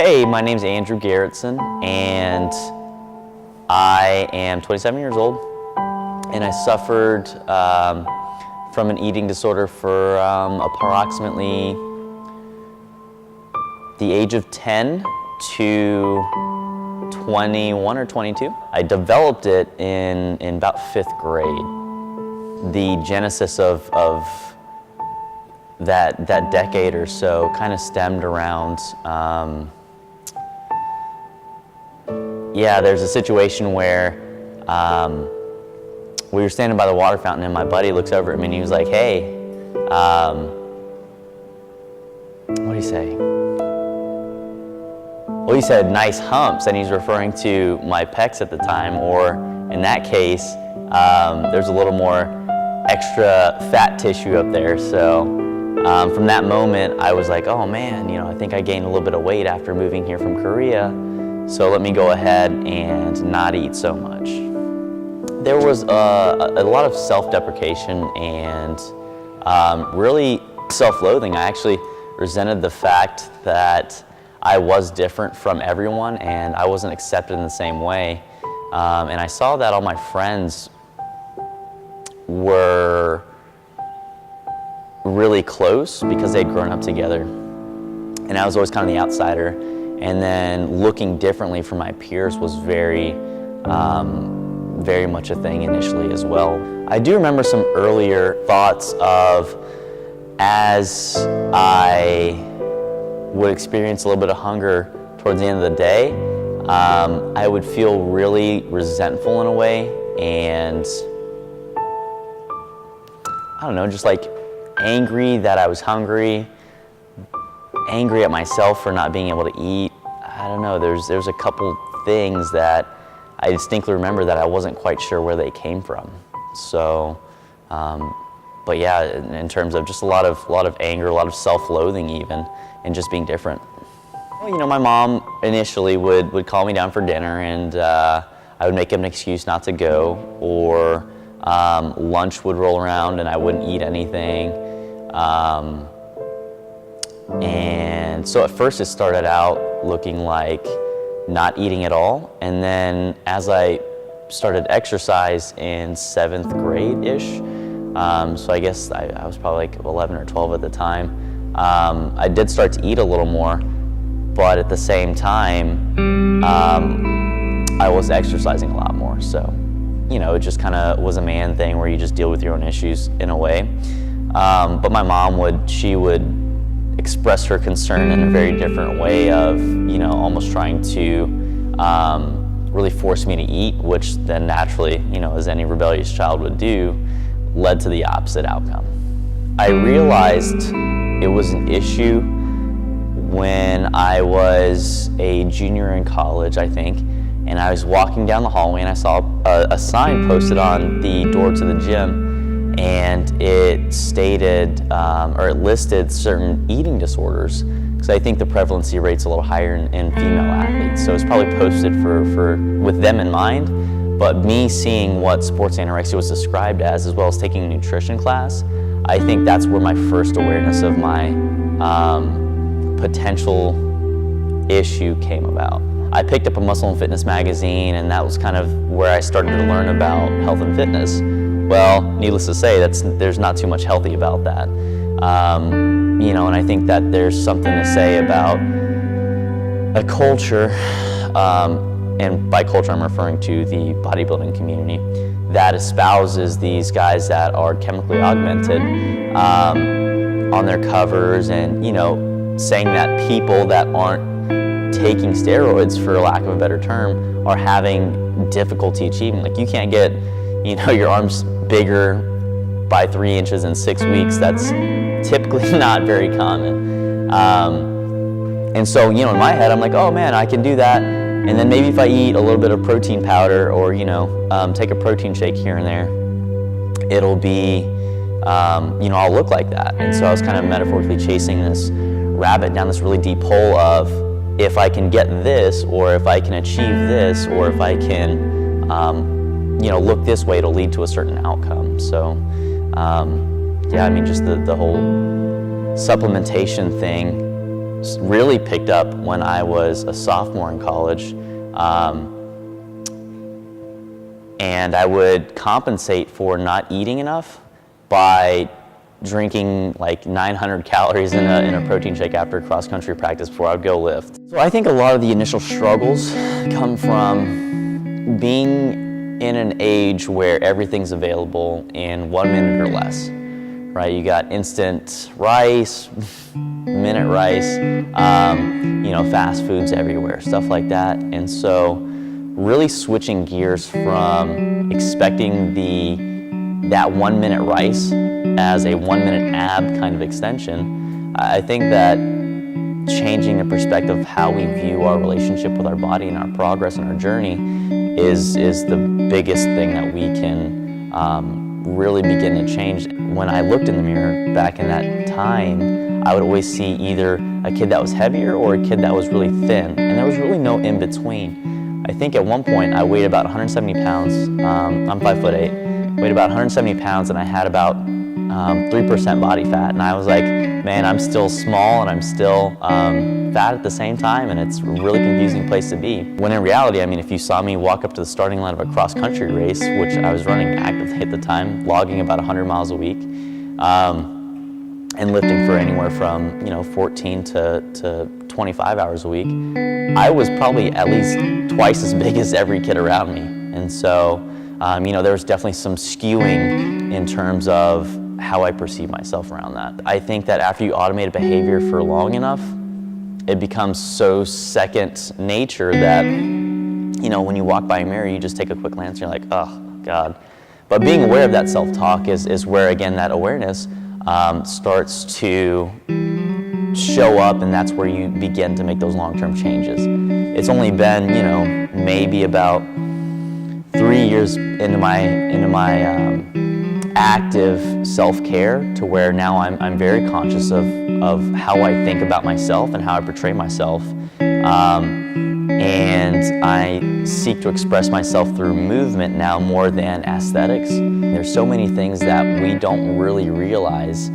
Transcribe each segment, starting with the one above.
Hey, my name's Andrew Garritson, and I am 27 years old, and I suffered from an eating disorder for approximately the age of 10 to 21 or 22. I developed it in about 5th grade. The genesis of that decade or so kind of stemmed around, there's a situation where we were standing by the water fountain and my buddy looks over at me and he was like, hey, what did he say? Well, he said, nice humps, and he's referring to my pecs at the time, or in that case, there's a little more extra fat tissue up there. So from that moment, I was like, oh man, I think I gained a little bit of weight after moving here from Korea, so let me go ahead and not eat so much. There was a lot of self-deprecation and really self-loathing. I actually resented the fact that I was different from everyone and I wasn't accepted in the same way. And I saw that all my friends were really close because they'd grown up together. And I was always kind of the outsider. And then looking differently from my peers was very much a thing initially as well. I do remember some earlier thoughts of, as I would experience a little bit of hunger towards the end of the day, I would feel really resentful in a way, and I don't know, just like angry that I was hungry, angry at myself for not being able to eat. I don't know, there's a couple things that I distinctly remember that I wasn't quite sure where they came from. So, but yeah, in terms of just a lot of anger, a lot of self-loathing even, and just being different. Well, my mom initially would call me down for dinner, and I would make an excuse not to go, or lunch would roll around and I wouldn't eat anything. And so at first it started out looking like not eating at all, and then as I started exercise in 7th grade-ish, so I guess I was probably like 11 or 12 at the time, I did start to eat a little more, but at the same time, I was exercising a lot more. So, it just kind of was a man thing where you just deal with your own issues in a way. But my mom would express her concern in a very different way of, almost trying to really force me to eat, which then naturally, as any rebellious child would do, led to the opposite outcome. I realized it was an issue when I was a junior in college, I think, and I was walking down the hallway and I saw a sign posted on the door to the gym, and it stated, or it listed certain eating disorders, because I think the prevalency rate's a little higher in female athletes, so it's probably posted with them in mind. But me seeing what sports anorexia was described as well as taking a nutrition class, I think that's where my first awareness of my potential issue came about. I picked up a Muscle and Fitness magazine, and that was kind of where I started to learn about health and fitness. Well, needless to say, there's not too much healthy about that. And I think that there's something to say about a culture, and by culture I'm referring to the bodybuilding community, that espouses these guys that are chemically augmented on their covers, and saying that people that aren't taking steroids, for lack of a better term, are having difficulty achieving. Like, you can't get your arms bigger by 3 inches in 6 weeks. That's typically not very common. And so in my head I'm like, oh man, I can do that. And then maybe if I eat a little bit of protein powder, or take a protein shake here and there, it'll be, I'll look like that. And so I was kind of metaphorically chasing this rabbit down this really deep hole of, if I can get this, or if I can achieve this, or if I can, look this way, it'll lead to a certain outcome. So, just the whole supplementation thing really picked up when I was a sophomore in college. And I would compensate for not eating enough by drinking like 900 calories in a protein shake after cross-country practice before I'd go lift. So I think a lot of the initial struggles come from being in an age where everything's available in 1 minute or less, right? You got instant rice, minute rice, fast foods everywhere, stuff like that. And so really switching gears from expecting that 1 minute rice as a 1 minute ab kind of extension, I think that changing the perspective of how we view our relationship with our body and our progress and our journey is the biggest thing that we can really begin to change. When I looked in the mirror back in that time, I would always see either a kid that was heavier or a kid that was really thin, and there was really no in between. I think at one point I weighed about 170 pounds. I'm 5'8", weighed about 170 pounds, and I had about 3% body fat. And I was like, man, I'm still small and I'm still fat at the same time, and it's a really confusing place to be. When in reality, I mean, if you saw me walk up to the starting line of a cross-country race, which I was running actively at the time, logging about 100 miles a week, and lifting for anywhere from 14 to 25 hours a week, I was probably at least twice as big as every kid around me. And so, there was definitely some skewing in terms of how I perceive myself around that. I think that after you automate a behavior for long enough, it becomes so second nature that, when you walk by a mirror, you just take a quick glance and you're like, oh, God. But being aware of that self-talk is where, again, that awareness starts to show up, and that's where you begin to make those long-term changes. It's only been, maybe about 3 years into my active self-care to where now I'm very conscious of how I think about myself and how I portray myself. And I seek to express myself through movement now more than aesthetics. There's so many things that we don't really realize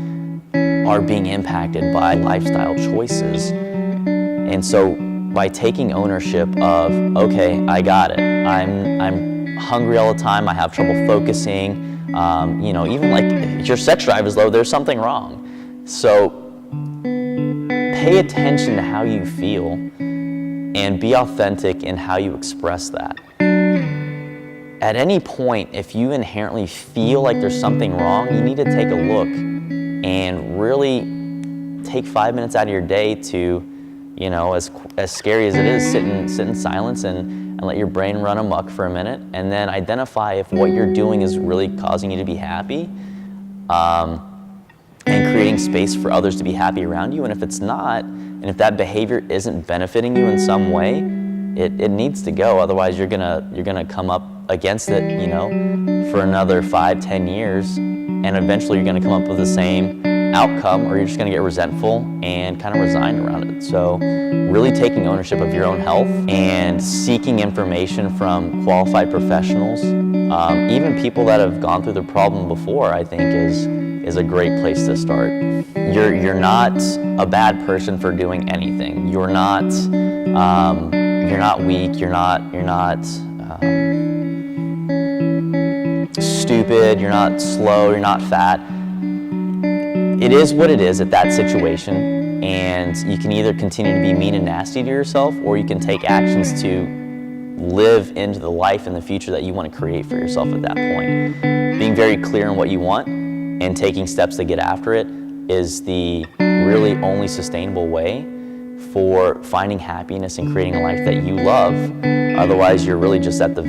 are being impacted by lifestyle choices. And so by taking ownership of, okay, I got it. I'm hungry all the time, I have trouble focusing, even like if your sex drive is low, there's something wrong. So pay attention to how you feel and be authentic in how you express that. At any point, if you inherently feel like there's something wrong, you need to take a look and really take 5 minutes out of your day to, as scary as it is, sit in silence and let your brain run amok for a minute, and then identify if what you're doing is really causing you to be happy, and creating space for others to be happy around you. And if it's not, and if that behavior isn't benefiting you in some way, it needs to go. Otherwise, you're gonna come up against it, for another 5-10 years, and eventually you're gonna come up with the same outcome, or you're just gonna get resentful and kind of resign around it. So really taking ownership of your own health and seeking information from qualified professionals, even people that have gone through the problem before, I think is a great place to start. You're not a bad person for doing anything. You're not weak, you're not stupid, you're not slow, you're not fat. It is what it is at that situation, and you can either continue to be mean and nasty to yourself, or you can take actions to live into the life and the future that you want to create for yourself at that point. Being very clear on what you want and taking steps to get after it is the really only sustainable way for finding happiness and creating a life that you love. Otherwise, you're really just at the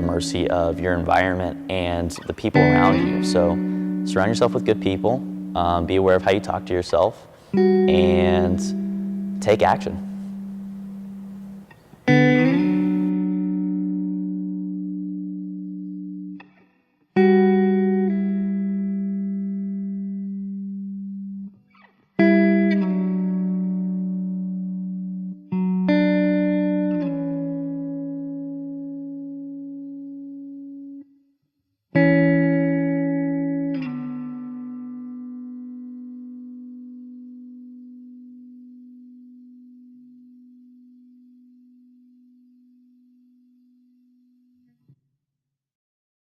mercy of your environment and the people around you. So surround yourself with good people, be aware of how you talk to yourself, and take action.